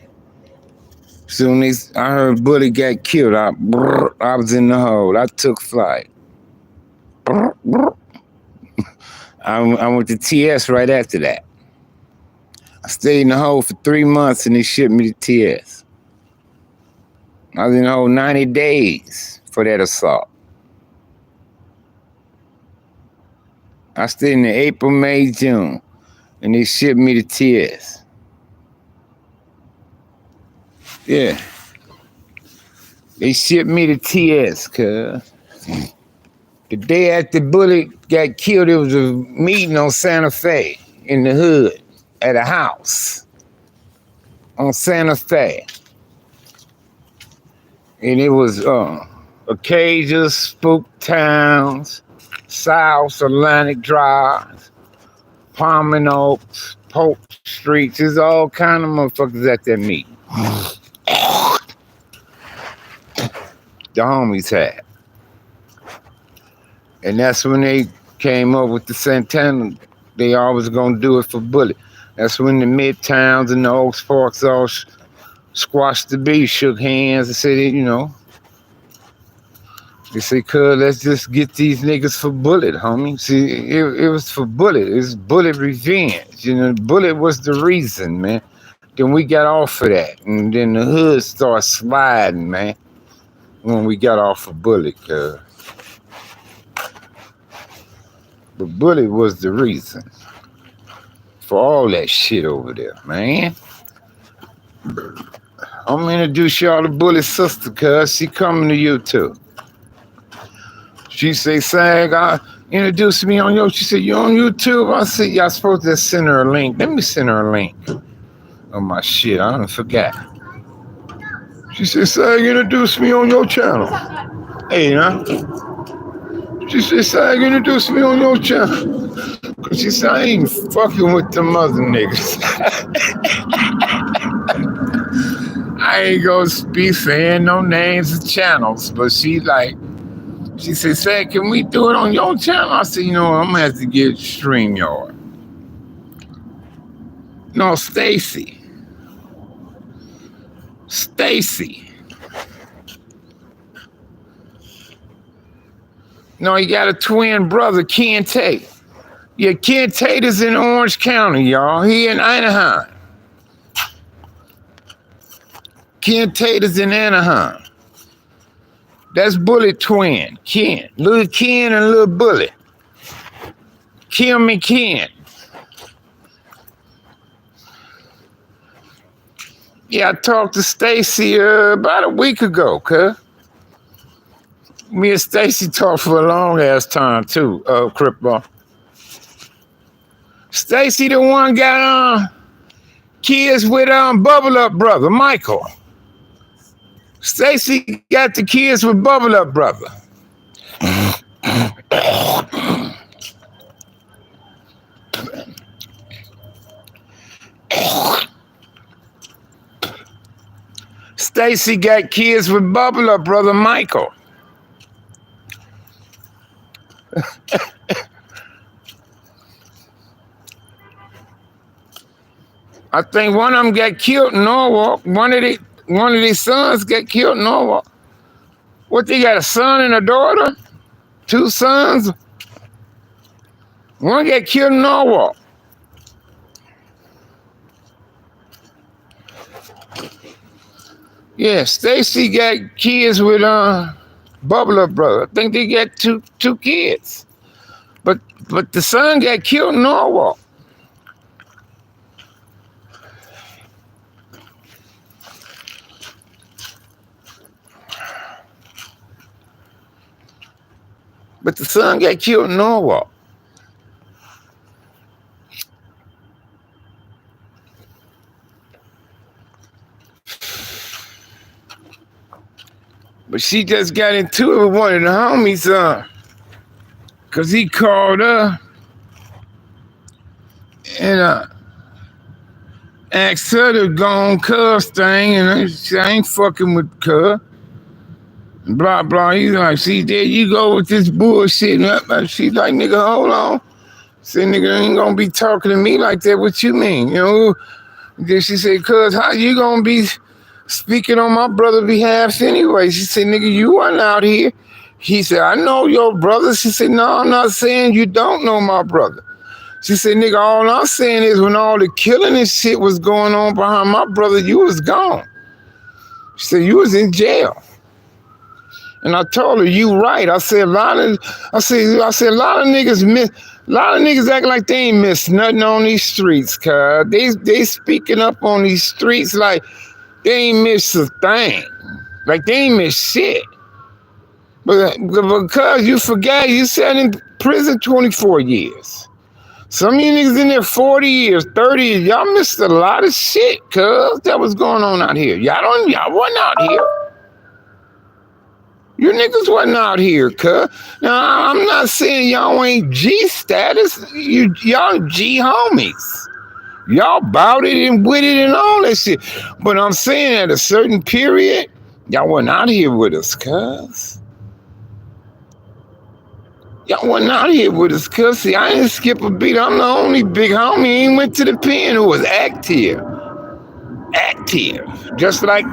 Soon as I heard Bullet got killed, I was in the hole. I took flight. I went to TS right after that. I stayed in the hole for 3 months and they shipped me to TS. I was in the hole 90 days for that assault. I stayed in the April, May, June, and they shipped me to TS. Yeah. They shipped me to TS, cuz. The day after Bullet got killed, there was a meeting on Santa Fe in the hood at a house on Santa Fe. And it was Acacia, Spook Towns, South Atlantic Drive, Palm Oaks, Polk Streets. There's all kind of motherfuckers at that meeting. The homies had. And that's when they came up with the Santana. They always gonna do it for Bullet. That's when the Midtowns and the Oaks Parks all squashed the beef, shook hands, and said, you know, they said, "Cuz, let's just get these niggas for Bullet, homie." See, it was for Bullet. It's Bullet revenge. You know, Bullet was the reason, man. Then we got off of that, and then the hood started sliding, man. When we got off of Bullet, cuz. But Bullet was the reason for all that shit over there, man. I'm gonna introduce y'all to Bullet's sister, cuz. She coming to you too. She say, "Sag, introduce me on your." She said, "You on YouTube?" I said, "Y'all supposed to send her a link." Let me send her a link on my shit. I don't forget. She said, "Sag, introduce me on your channel." Hey, huh? She said, "Sag, introduce me on your channel." She said, "I ain't fucking with them other niggas." I ain't gonna be saying no names of channels, but she said, "Sag, can we do it on your channel?" I said, "You know what, I'm gonna have to get StreamYard." No, Stacy. No, he got a twin brother, Ken Tate. Yeah, Ken Tate is in Orange County, y'all. He in Anaheim. Ken Tate is in Anaheim. That's Bullet twin, Ken. Little Ken and little Bullet. Kim and Ken. Yeah, I talked to Stacy about a week ago, cuz. Me and Stacy talked for a long ass time too, Cripball. Stacy the one got kids with Bubble Up brother, Michael. Stacy got the kids with Bubble Up brother. Stacy got kids with Bubble Up brother Michael. I think one of them got killed in Norwalk. One of these sons got killed in Norwalk. What, they got a son and a daughter? 2 sons? One got killed in Norwalk. Yeah, Stacy got kids with Bubble Up brother. I think they got two kids. But the son got killed in Norwalk. But the son got killed in Norwalk. But she just got into it with one of the homies, cause he called her and asked her to go on Cuz thing, and she ain't fucking with Cuz. Blah blah. He's like, see, there you go with this bullshit. And she's like, nigga, hold on. Say, nigga, ain't gonna be talking to me like that. What you mean? You know? Then she said, Cuz, how you gonna be speaking on my brother's behalf anyway? She said, nigga, you wasn't out here. He said, I know your brother. She said, no, I'm not saying you don't know my brother. She said, nigga, all I'm saying is when all the killing and shit was going on behind my brother, you was gone. She said, you was in jail. And I told her, you right. I said, a lot of niggas act like they ain't missed nothing on these streets, cuz. They speaking up on these streets like they ain't missed a thing. Like they ain't missed shit. But because you forgot, you sat in prison 24 years. Some of you niggas in there 40 years, 30 years. Y'all missed a lot of shit, cuz, that was going on out here. Y'all wasn't out here. You niggas wasn't out here, cuz. Now, I'm not saying y'all ain't G status. Y'all G homies. Y'all bout it and with it and all that shit. But I'm saying at a certain period, y'all wasn't out here with us, cuz. Y'all wasn't out here with us, cuz. See, I didn't skip a beat. I'm the only big homie ain't went to the pen who was active. Active. Just like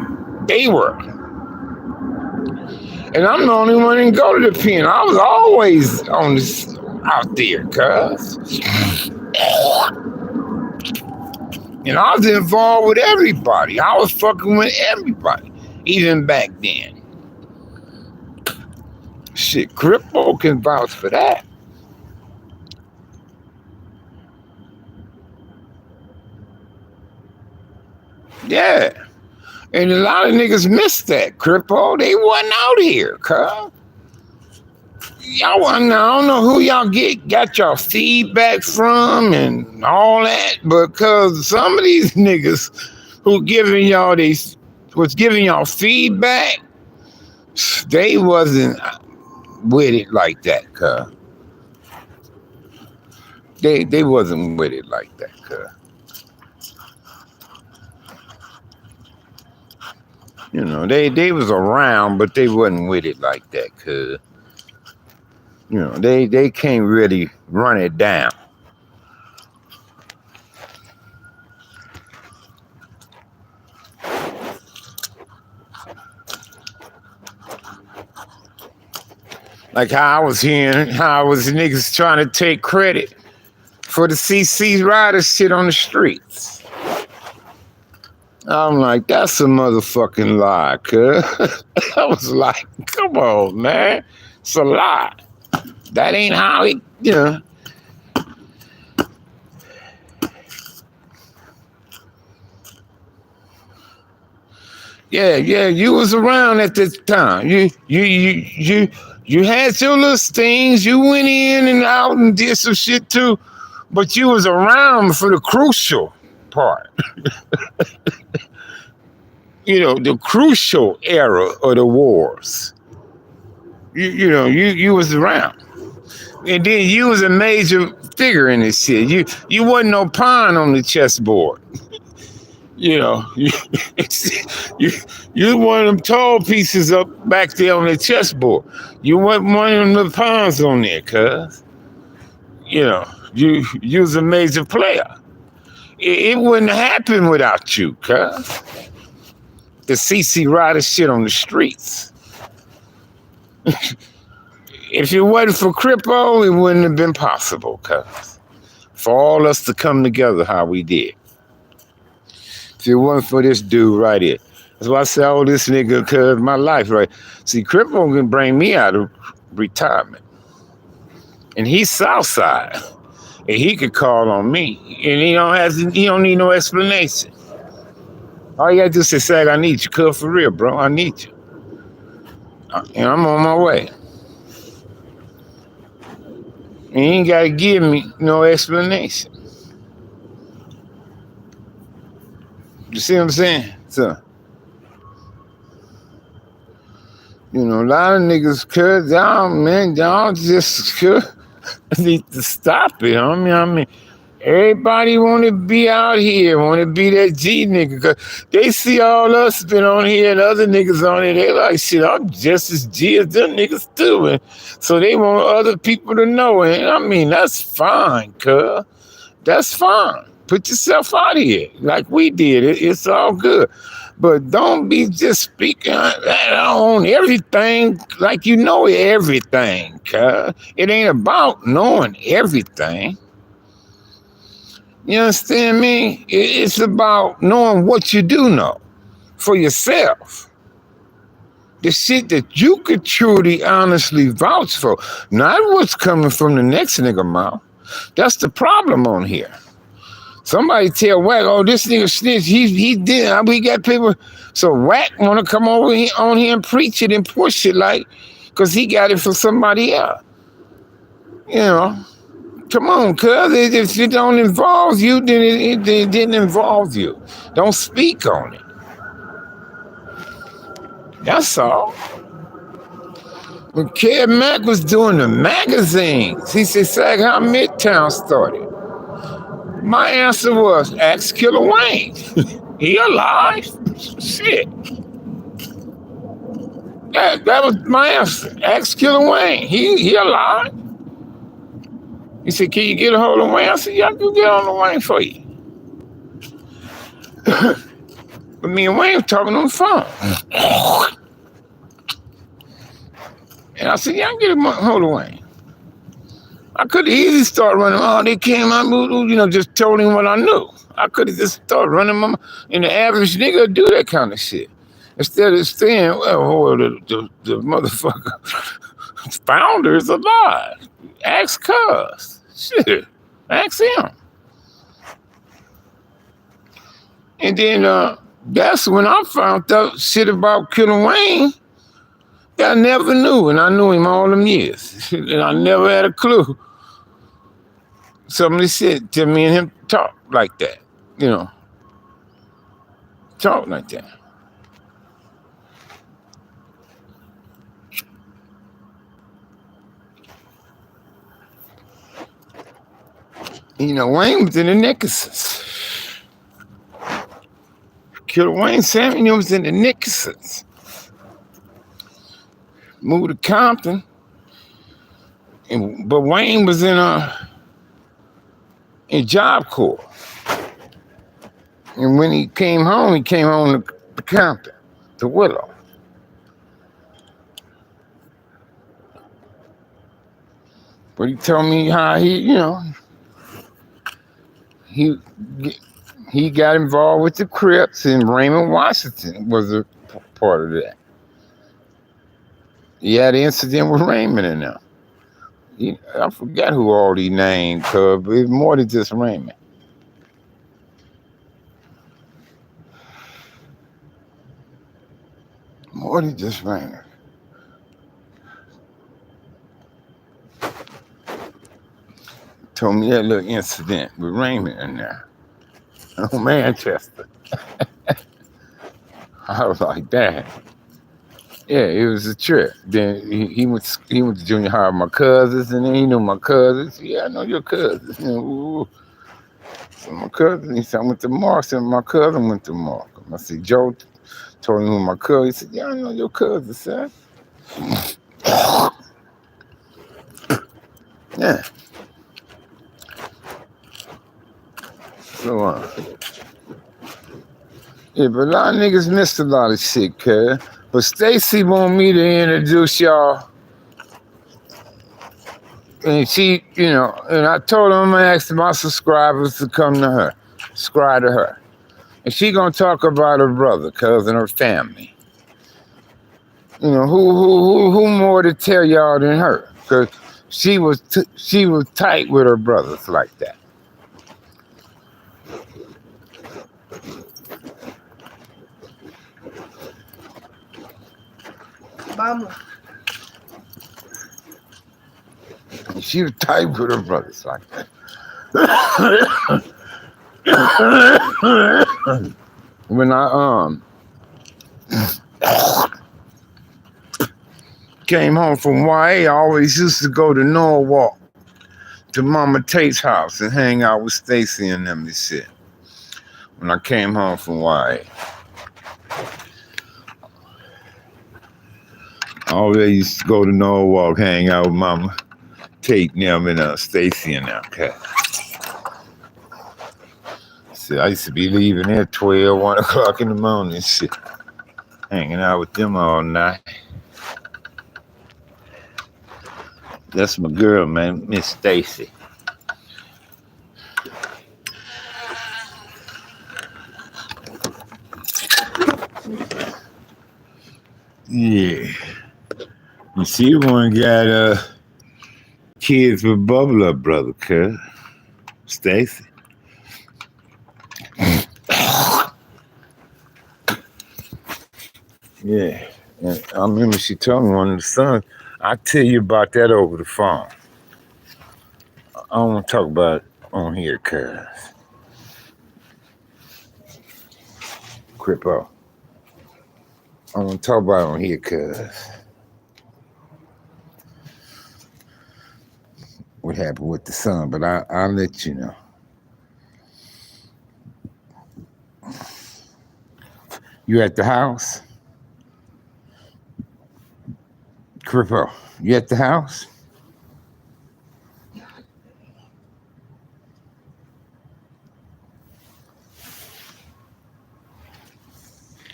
they were. And I'm the only one that didn't go to the pen. I was always on this out there, cuz. And I was involved with everybody. I was fucking with everybody, even back then. Shit, Crippo can vouch for that. Yeah. And a lot of niggas missed that, Crippo. They wasn't out here, cuz. Y'all wasn't, I don't know who y'all got y'all feedback from and all that, because some of these niggas who was giving y'all feedback, they wasn't with it like that, cuz. They wasn't with it like that, cuz. You know, they was around, but they wasn't with it like that, cuz. You know, they can't really run it down. Like how I was hearing, how I was niggas trying to take credit for the CC rider shit on the streets. I'm like, that's a motherfucking lie, cuz. I was like, come on, man. It's a lie. That ain't how it, you know. Yeah, you was around at this time. You had your little stings. You went in and out and did some shit too, but you was around for the crucial part. The crucial era of the wars. You was around, and then you was a major figure in this shit. You wasn't no pawn on the chessboard. You you one of them tall pieces up back there on the chessboard. You weren't one of them pawns on there, cuz. You was a major player. It wouldn't happen without you, cuz. The CC Rider shit on the streets. If it wasn't for Crippo, it wouldn't have been possible, cuz. For all us to come together how we did. If it wasn't for this dude right here. That's why I say, oh, this nigga, cuz my life, right? See, Crippo can bring me out of retirement. And he's Southside. And he could call on me. And he don't need no explanation. All you gotta do is say, Sag, I need you, cuz, for real, bro. I need you. And I'm on my way. And he ain't gotta give me no explanation. You see what I'm saying? So, a lot of niggas, cuz, y'all just need to stop it. I mean, everybody want to be out here, want to be that G nigga, cuz they see all us been on here and other niggas on here. They like, shit, I'm just as G as them niggas too. And so they want other people to know. And I mean, that's fine, cuz. That's fine. Put yourself out here like we did. It's all good. But don't be just speaking on everything like you know everything, cuz. It ain't about knowing everything. You understand me? It's about knowing what you do know for yourself. The shit that you could truly, honestly vouch for. Not what's coming from the next nigga mouth. That's the problem on here. Somebody tell Wack, oh, this nigga snitch, he did. We got people. So Wack want to come over here on here and preach it and push it like, because he got it from somebody else. Come on, cuz. If it don't involve you, then it didn't involve you. Don't speak on it. That's all. When Kev Mack was doing the magazines, he said, Sag, how Midtown started? My answer was, ask Killer Wayne. He alive? Shit. That was my answer. Ask Killer Wayne. He alive? He said, can you get a hold of Wayne? I said, yeah, I can get on the Wayne for you. But me and Wayne were talking on the phone. And I said, yeah, I can get a hold of Wayne. I could have easily started running. Oh, they came out, just told him what I knew. I could have just started running my mouth. And the average nigga would do that kind of shit. Instead of saying, well, the motherfucker founder is alive. Ask Cuz. Shit. Ask him. And then that's when I found out shit about Killer Wayne that I never knew. And I knew him all them years. And I never had a clue. Some of this shit to me and him talk like that. Talk like that. Wayne was in the Nickersons. Killer Wayne Samuel was in the Nickersons. Moved to Compton. But Wayne was in Job Corps. And when he came home to Compton, to Willow. But he told me how he got involved with the Crips, and Raymond Washington was a part of that. He had an incident with Raymond in there. I forgot who all he named, but it's more than just Raymond. Morty just rang. Told me that little incident with Raymond in there. Oh, Manchester. I was like, damn. Yeah, it was a trip. Then he went to junior high with my cousins, and then he knew my cousins. Yeah, I know your cousins. Ooh. So my cousin, he said, I went to Mark, and my cousin went to Mark. I said, Joe told him who my cousin. He said, yeah, I know your cousin, son. Yeah. So, yeah, but a lot of niggas missed a lot of shit, cuz. But Stacy want me to introduce y'all. And she, and I told her I'm gonna ask my subscribers to come to her, subscribe to her. And she gonna talk about her brother, cousin, her family. Who more to tell y'all than her? Cause she was tight with her brothers like that. Vamos. She was tight with her brothers like that. When I came home from YA, I always used to go to Norwalk to Mama Tate's house and hang out with Stacy and them and shit. When I came home from YA. I always used to go to Norwalk, hang out with Mama Tate and them and Stacy and them. Okay. So I used to be leaving there 12, 1 o'clock in the morning and shit. Hanging out with them all night. That's my girl, man, Miss Stacy. Yeah. You see, one got kids with Bubble Up brother, cuz. Stacy. Yeah. And I remember she told me one of the sons, I'll tell you about that over the phone. I don't want to talk about it on here, cuz. Crippo. I don't want to talk about it on here, cuz. What happened with the son, but I'll let you know. You at the house? Crippo, you at the house?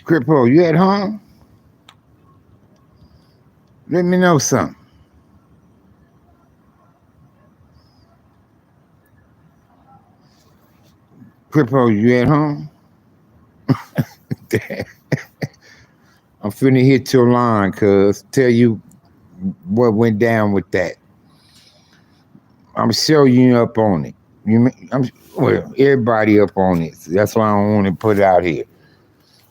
Crippo, you at home? Let me know something. Crippo, you at home? I'm finna hit your line, cuz. Tell you what went down with that. I'm sure you up on it. Everybody up on it. That's why I don't want to put it out here.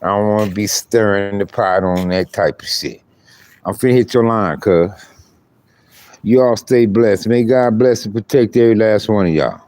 I don't want to be stirring the pot on that type of shit. I'm finna hit your line, cuz. You all stay blessed. May God bless and protect every last one of y'all.